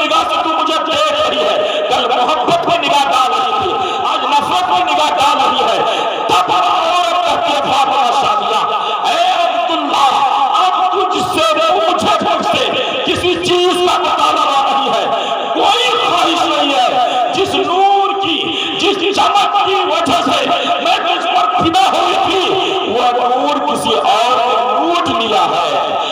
نگاہ سے تو مجھے دیکھ رہی ہے، کل محبت میں نگاہ ڈال رہی تھی، آج نفرت میں نگاہ ڈال رہی ہے، تب عورت کہتی ہے فاطمہ ثانیہ، اے عبداللہ اب تجھ سے مجھے مجھ سے کسی چیز کا مطالبہ نہیں ہے، کوئی خواہش نہیں ہے، جس نور کی جس چمک کی وجہ سے میں تجھ پر فدا ہوئی تھی وہ نور کسی اور نے لوٹ لیا ہے،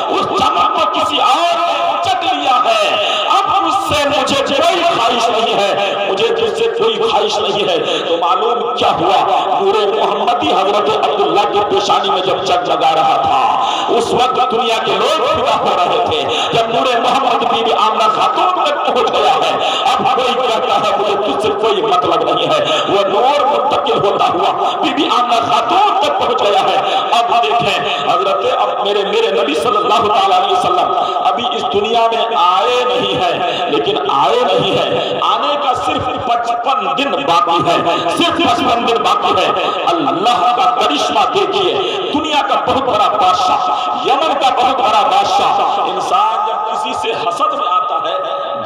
اس چمک کو کسی اور نے چک لیا ہے، اب اس سے مجھے کوئی خواہش نہیں ہے، مجھے تجھ سے کوئی خواہش نہیں ہے۔ تو معلوم کیا ہوا، نور محمدی حضرت عبداللہ کی پیشانی میں جب جگمگا رہا تھا اس وقت دنیا کے لوگ فدا ہو رہے تھے، جب نور محمد بی بی آمنہ خاتون تک پہنچ گیا ہے اب کوئی کہتا ہے مجھے تجھ سے کوئی مطلب نہیں ہے، وہ نور منتقل ہوتا ہوا بی بی آمنہ خاتون تک پہنچ گیا ہے۔ اب دیکھیں حضرت اب میرے نبی صلی اللہ تعالیٰ علیہ وسلم ابھی اس دنیا میں آئے نہیں ہے، لیکن آئے نہیں ہے، آنے کا صرف 55 دن باقی ہے، صرف 55 دن باقی ہے۔ اللہ کا کرشمہ دیکھیے، دنیا کا بہت بڑا بادشاہ، یمن کا بہت بڑا بادشاہ، انسان جب کسی سے حسد میں آتا ہے،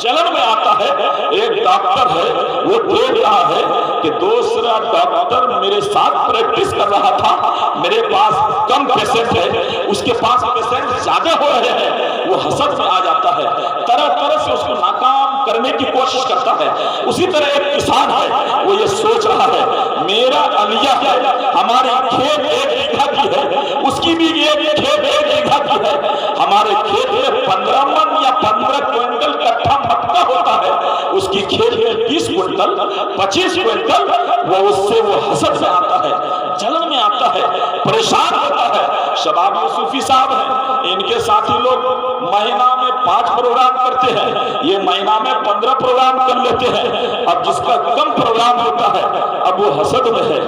جلن میں آتا ہے، ایک ڈاکٹر ہے وہ دیکھ رہا ہے کہ دوسرا ڈاکٹر میرے ساتھ پریکٹس کر رہا تھا، میرے پاس کم پیشنٹ ہے، اس کے پاس پیشنٹ زیادہ ہو رہے ہیں، وہ حسد میں آ جاتا ہے، طرح طرح سے اس کو ناکام کرنے کی کوشش کرتا ہے۔ اسی طرح ایک کسان ہے، وہ یہ سوچ رہا ہے میرا علیہ ہے، ہمارے کھیت 1 بیگھہ کی ہے، اس کی بھی ایک کھیت 1 بیگھہ کی ہے، ہمارے کھیت میں 15 من یا 15 کوئنٹل کٹھا مکہ ہوتا ہے، اس کی کھیت میں 20 کوئنٹل 25 کوئنٹل، وہ اس سے وہ حسد میں آتا ہے، جلن میں آتا ہے، پریشان ہوتا ہے۔ شباب صوفی صاحب ہیں، ان کے ساتھی لوگ مہینہ میں 5 پروگرام کرتے ہیں، یہ مہینہ میں 15 پروگرام کر لیتے ہیں، اب جس کا کم پروگرام ہوتا ہے اب وہ حسد میں ہے،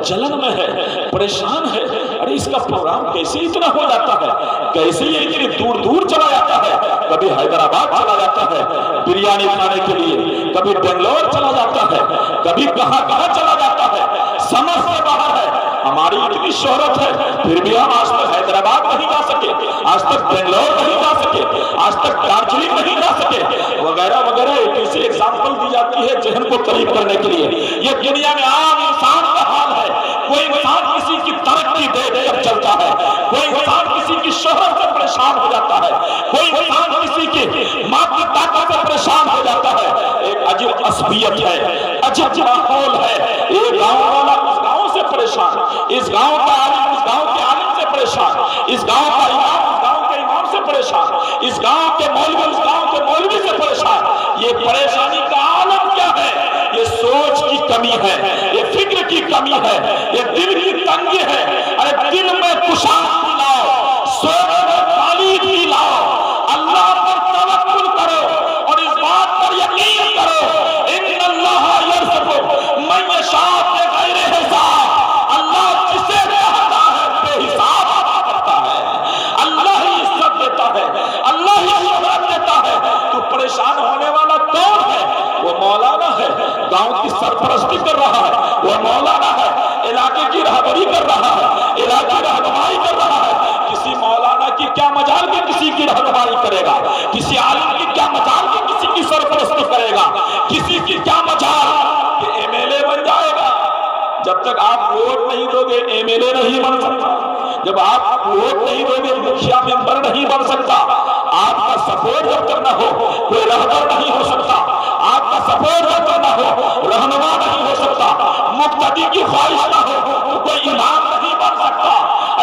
جلن میں ہے، پریشان ہے، ارے اس کا پروگرام کیسے اتنا ہو جاتا ہے، کیسے یہ اتنی دور دور چلا جاتا ہے، کبھی حیدرآباد چلا جاتا ہے بریانی کھانے کے لیے، کبھی بنگلور چلا جاتا ہے، کبھی کہاں کہاں چلا جاتا ہے، سمجھ سے باہر ہے۔ ہماری اتنی شہرت ہے پھر بھی ہم آج تک حیدرآباد نہیں جا سکے، آج تک بنگلور نہیں جا سکے، آج تک دارجلنگ نہیں جا سکے، وغیرہ وغیرہ۔ ایک ایسی ایگزامپل دی جاتی ہے ذہن کو قریب کرنے کے لیے، یہ دنیا میں عام انسان کا حال ہے، کوئی انسان کسی کی ترقی دیکھ کر چلتا ہے، کوئی انسان کسی کی شہرت سے پریشان ہو جاتا ہے، کوئی انسان کسی کی مادی طاقت سے پریشان ہو جاتا ہے، ایک عجیب عصبیت ہے، عجیب ماحول ہے، ایک گاؤں والا اس گاؤں سے پریشان، اس گاؤں کا عالم اس گاؤں کے عالم سے پریشان، اس گاؤں کا امام اس گاؤں کے امام سے پریشان، اس گاؤں کے مولوی اس گاؤں کے مولوی سے پریشان۔ یہ پریشانی کا عالم کیا ہے؟ یہ سوچ کی کمی ہے، یہ فکر کی کمی ہے، یہ دل کی تنگی ہے۔ ارے دل میں کشادگی لاؤ، سوچ میں بالیدگی لاؤ، اللہ پر توکل کرو اور اس بات پر یقین کرو ان اللہ یرزق من یشاء بغیر حساب، اللہ جسے چاہتا ہے بے حساب عطا کرتا ہے، اللہ ہی عزت دیتا ہے، اللہ ہی شہرت دیتا ہے۔ تو پریشان ہونے والا کون ہے؟ وہ مولانا ہے، گاؤں کی سرپرستی کر رہا ہے، وہ مولانا ہے، علاقے کی رہبری کر رہا ہے، علاقے رہنمائی کر رہا ہے۔ کسی مولانا کی کیا مجال کہ کسی کی رہنمائی کرے گا، کسی عالم کی کیا مجال کہ کسی کی سرپرستی کرے گا، کسی کی کیا مجال کہ ایم ایل اے بن جائے گا۔ جب تک آپ ووٹ نہیں دو گے ایم ایل اے نہیں بن سکتا، جب آپ ووٹ نہیں دو گے مکھیا ممبر نہیں بن سکتا، آپ کا سپورٹ جب تک نہ ہو کوئی رہبر نہیں ہو سکتا، آپ کا سپورٹ جب تک نہ ہو رہنما نہیں ہو سکتا، مقتدی کی خواہش نہ ہو تو کوئی امام نہیں بن سکتا۔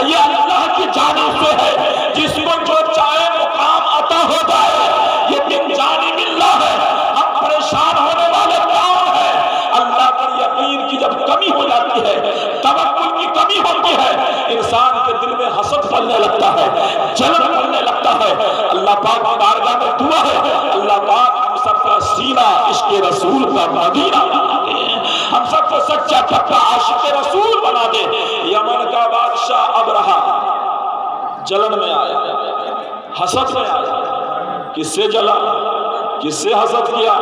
یہ اللہ کی جانب سے ہے، جس کو جو چاہے مقام عطا ہو جائے، یہ من جانب اللہ ہے۔ ہم پریشان ہونے والے کون ہیں؟ اللہ پر یقین کی جب کمی ہو جاتی ہے، توکل کی کمی ہوتی ہے، انسان کے دل میں حسد پھلنے لگتا ہے، جلن پھلنے لگتا ہے۔ اللہ پاک کی بارگاہ میں دعا ہے اللہ پاک ہم سب کا سینہ عشق رسول کا مدینہ بنا دے، ہم سب کو سچا پکا عاشق رسول بنا دے۔ یمن کا بادشاہ اب رہا جلن میں آیا، حسد میں آیا، کس سے جلا، کس سے حسد کیا؟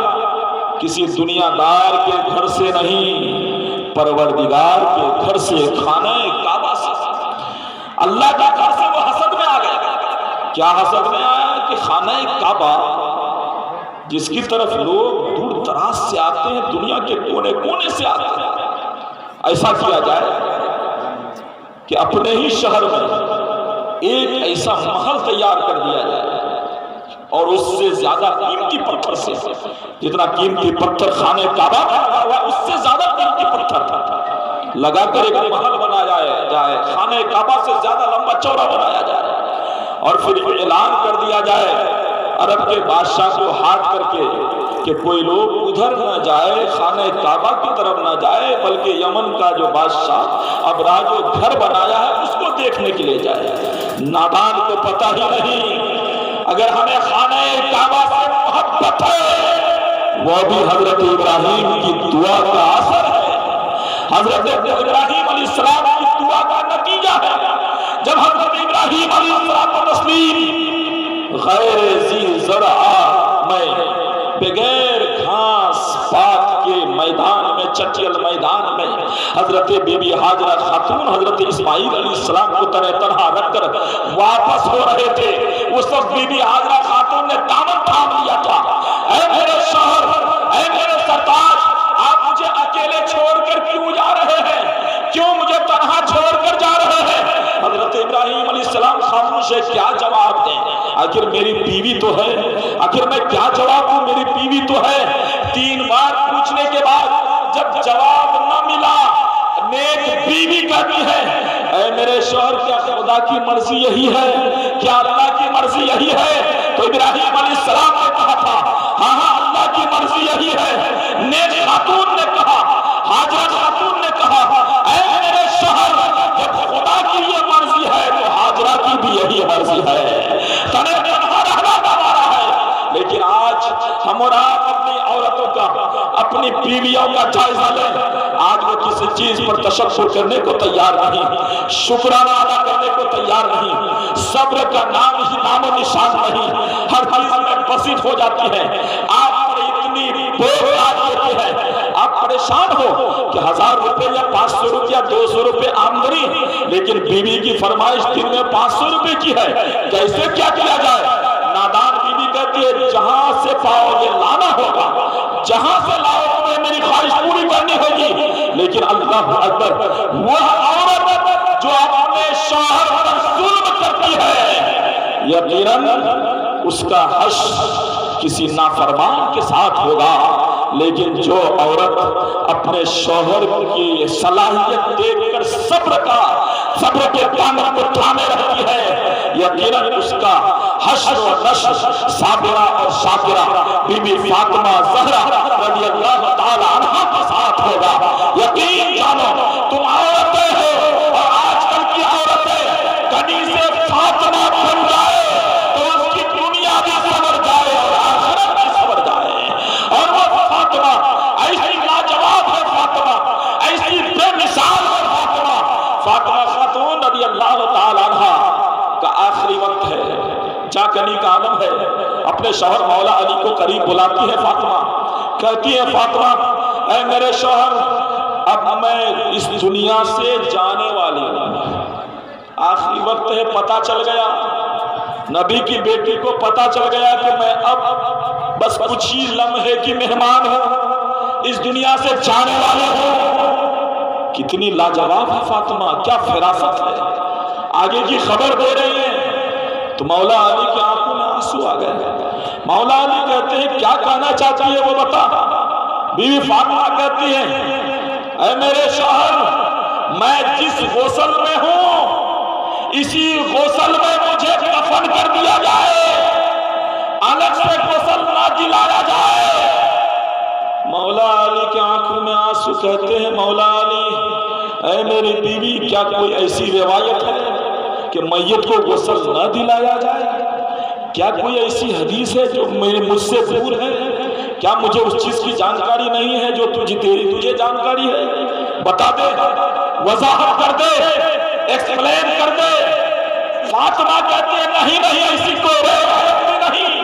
کسی دنیا دار کے گھر سے نہیں، پروردگار کے گھر سے، خانہ کعبہ سے، اللہ کے گھر سے وہ حسد میں آ گیا۔ کیا حسد میں آیا کہ خانہ کعبہ جس کی طرف لوگ دور دراز سے آتے ہیں، دنیا کے کونے کونے سے آتے ہیں، ایسا کیا جائے کہ اپنے ہی شہر میں ایک ایسا محل تیار کر دیا جائے اور اس سے زیادہ قیمتی پتھر سے، جتنا قیمتی پتھر خانہ کعبہ لگا ہوا اس سے زیادہ قیمتی پتھر لگا کر ایک محل بنایا جائے، خانہ کعبہ سے زیادہ لمبا چوڑا بنایا جائے، اور پھر اعلان کر دیا جائے عرب کے بادشاہ کو ہاتھ کر کے کہ کوئی لوگ ادھر نہ جائے، خانہ کعبہ کی طرف نہ جائے، بلکہ یمن کا جو بادشاہ ابرا جو گھر بنایا ہے اس کو دیکھنے کے لیے جائے۔ نادان کو پتہ ہی نہیں، اگر ہمیں خانہ کعبہ سے محبت ہے، وہ بھی حضرت ابراہیم کی دعا کا اثر ہے، حضرت ابراہیم علیہ السلام کی دعا کا نتیجہ ہے۔ جب حضرت ابراہیم علیہ السلام غیر ذی زرع میں بغیر گھاس پات کے میدان میں، چٹیل میدان میں حضرت بی بی ہاجرہ خاتون حضرت اسماعیل علیہ السلام کو تنہا رکھ کر واپس ہو رہے تھے، اس وقت بی بی ہاجرہ خاتون نے دامن تھام لیا تھا، اے میرے شوہر، اے میرے سرتاج، آپ مجھے اکیلے چھوڑ کر کیوں جا رہے ہیں؟ کیوں مجھے تنہا چھوڑ کر جا رہے ہیں؟ حضرت ابراہیم علیہ السلام خاموش ہے، کیا جواب دیں؟ آخر میری بیوی تو ہے، آخر میں کیا جواب دوں؟ میری بیوی تو ہے۔ 3 بار پوچھنے کے بعد جب جواب نہ ملا، نیک بیوی کہتی ہے اے میرے شوہر، کیا خدا کی مرضی یہی ہے؟ کیا اللہ کی مرضی یہی ہے؟ تو ابراہیم علیہ السلام نے کہا تھا ہاں ہاں اللہ کی مرضی یہی ہے۔ نیک خاتون نے کہا، ہاجرہ خاتون نے کہا اے میرے شوہر، جب خدا کی یہ مرضی ہے تو ہاجرہ کی بھی یہی مرضی ہے، تنہا رہنا ہمارا ہے۔ لیکن آج ہم اور آپ اپنی عورتوں کا، اپنی بیویوں کا جائزہ لیں، آج وہ کسی چیز پر تشکر کرنے کو تیار نہیں، شکرانہ ادا کرنے کو تیار نہیں، صبر کا نام و نشان نہیں، ہر چیز میں بسیط ہو جاتی ہے۔ آپ پر اتنی بوجھ آ دیتے ہیں، آپ پریشان ہو کہ 1000 روپے یا 500 روپے یا 200 روپے آمدنی، لیکن بیوی کی فرمائش دن میں 500 روپے کی ہے، کیسے کیا کیا جائے؟ نادان بیوی کہتی ہے جہاں سے پاؤ گے لانا ہوگا، جہاں سے لاؤ تمہیں میری خواہش پوری کرنی ہوگی۔ لیکن اللہ اکبر، وہ عورت جو اپنے شوہر پر ظلم کرتی ہے، یقیناً اس کا حشر کسی نافرمان کے ساتھ ہوگا، لیکن جو عورت اپنے شوہر کی صلاحیت دیکھ کر صبر کے دامن کو تھامے رہتی ہے، یقیناً اس کا حشر و نشر صابرہ اور شاکرہ بی بی فاطمہ زہرا رضی اللہ تعالی عنہ کے ساتھ ہوگا۔ یقین جانو تم عورتیں ہو، اور آج کل کی عورتیں کہیں سے فاطمہ بن جائے تو اس کی دنیا بھی سنور جائے اور آخرت بھی سنور جائے، اور وہ فاطمہ ایسی لاجواب ہے، فاطمہ ایسی بے مثال ہے، فاطمہ خاتون رضی اللہ تعالی عنہ کا آخری وقت ہے، چاکنی کا عالم ہے، اپنے شوہر مولا علی کو قریب بلاتی ہے فاطمہ، کہتی ہے فاطمہ اے میرے شوہر، اب میں اس دنیا سے جانے والی ہوں، آخری وقت ہے، پتہ چل گیا، نبی کی بیٹی کو پتہ چل گیا کہ میں اب بس کچھ ہی لمحے کی مہمان ہوں، اس دنیا سے جانے والی ہوں۔ کتنی لاجواب ہے فاطمہ، کیا فراست ہے، آگے کی خبر دے رہی ہے۔ تو مولا علی کی آنکھوں میں آنسو آ گئے، مولا علی کہتے ہیں کیا کہنا چاہتی ہے وہ بتا؟ بیوی فاطمہ کہتی ہے اے میرے شوہر، میں جس غسل میں ہوں اسی غسل میں مجھے دفن کر دیا جائے، الگ سے غسل نہ دلایا جائے۔ مولا علی کی آنکھوں میں آنسو، کہتے ہیں مولا علی اے میری بیوی، کیا کوئی ایسی روایت ہے کہ میت کو غسل نہ دلایا جائے؟ کیا کوئی ایسی حدیث ہے جو مجھ سے دور ہے؟ کیا مجھے اس چیز کی جانکاری نہیں ہے جو تجھے جانکاری ہے؟ بتا دے، وضاحت کر دے، ایکسپلین کر دے۔ فاطمہ کہتے ہیں نہیں ایسی کوئی روایت بھی نہیں،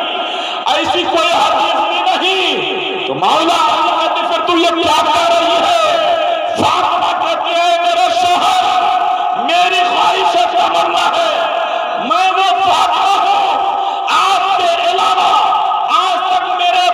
ایسی کوئی حدیث بھی نہیں۔ تو مولا علی کہتے پھر تو یہ کیا کہہ رہی ہے؟ فاطمہ کہتے ہیں میرے شوہر، میری خواہش تمنا ہے، میں وہ فاطمہ ہوں، آپ کے علاوہ آج تک میرے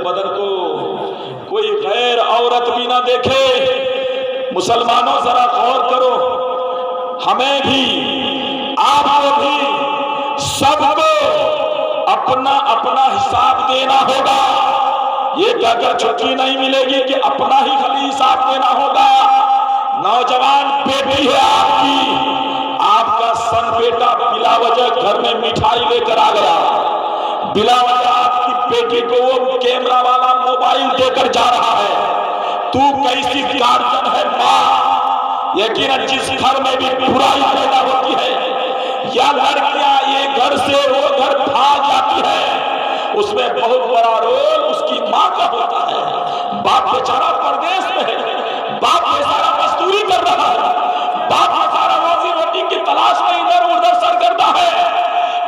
بدن کو کوئی غیر عورت بھی نہ دیکھے۔ مسلمانوں ذرا غور کرو، ہمیں بھی، آپ کو بھی، سب کو اپنا اپنا حساب دینا ہوگا۔ یہ کہہ کر چھٹی نہیں ملے گی کہ اپنا ہی خالی حساب دینا ہوگا۔ نوجوان بیٹی ہے آپ کی، آپ کا سن بیٹا بلا وجہ گھر میں مٹھائی لے کر آ گیا، بلا وجہ آپ کی بیٹی کو وہ کیمرہ والا موبائل دے کر جا رہا ہے، تو کیسی گارجن ہے ماں؟ یقیناً جس گھر میں بھی برائی پیدا ہوتی ہے یا لڑکیاں یہ گھر سے وہ گھر بھاگ جاتی ہے، اس میں بہت بڑا رول اس کی ماں کا ہوتا ہے۔ باپ بیچارہ پردیس میں ہے، باپ بیچارہ مزدوری کر رہا ہے، باپ بیچارہ روزی روٹی کی تلاش میں ادھر ادھر سرگردہ ہے،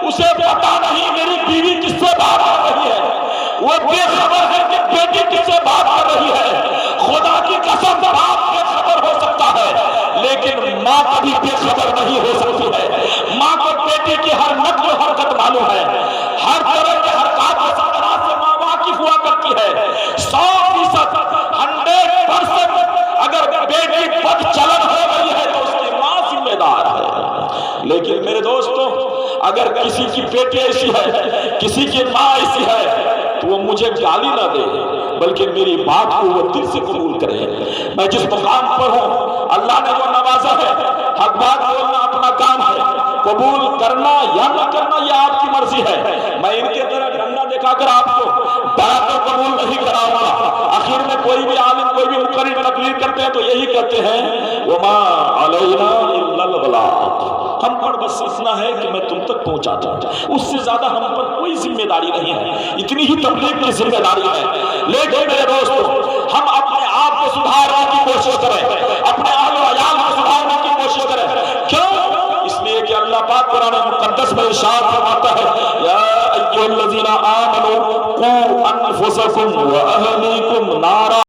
اسے پتا نہیں میری بیوی کس سے بات کر رہی ہے، وہ بے خبر ہے کہ بیٹی کس سے بات کر رہی ہے۔ خدا کی قسم باپ بے خبر ہو سکتا ہے لیکن ماں کبھی بے خبر نہیں ہو سکتی ہے۔ ماں کو بیٹی کی ہر نقل و حرکت معلوم ہے، ہر طرح کے حرکات و سکنات سے ماں واقف ہوا کرتی ہے۔ 100% اگر بیٹی بد چلن ہو گئی ہے تو اس کی ماں ذمہ دار ہے۔ لیکن میرے دوستوں، اگر کسی کی بیٹی ایسی ہے، کسی کی ماں ایسی ہے تو وہ مجھے گالی نہ دے بلکہ میری بات کو وہ دل سے قبول کرے۔ میں جس مقام پر ہوں، اللہ نے جو نوازا ہے، حق بات بولنا اپنا کام ہے، قبول کرنا یا نہ کرنا یہ آپ کی مرضی ہے۔ میں ان کے طرح ڈنڈا دکھا کر آپ کو ڈرا کر قبول نہیں کراؤں گا۔ آخر میں کوئی بھی عالم، کوئی بھی مقرر تقریر کرتے ہیں تو یہی کہتے ہیں وَمَا عَلَيْنَا إِلَّا الْبَلَاغُ، ہم پر بس اتنا ہے کہ میں تم تک پہنچاتا ہوں، اس سے زیادہ ہم پر کوئی ذمہ داری نہیں ہے، اتنی ہی تبلیغ کی ذمہ داری ہے۔ لیکن میرے دوستو، ہم اپنے آپ کو سدھارنے کی کوشش کریں، اپنے اہل و عیال کو سدھارنے کی کوشش کریں۔ کیوں؟ اس لیے کہ اللہ پاک قرآن مقدس میں ارشاد فرماتا ہے یا ایھا الذین آمنوا قوا انفسکم واہلیکم نارا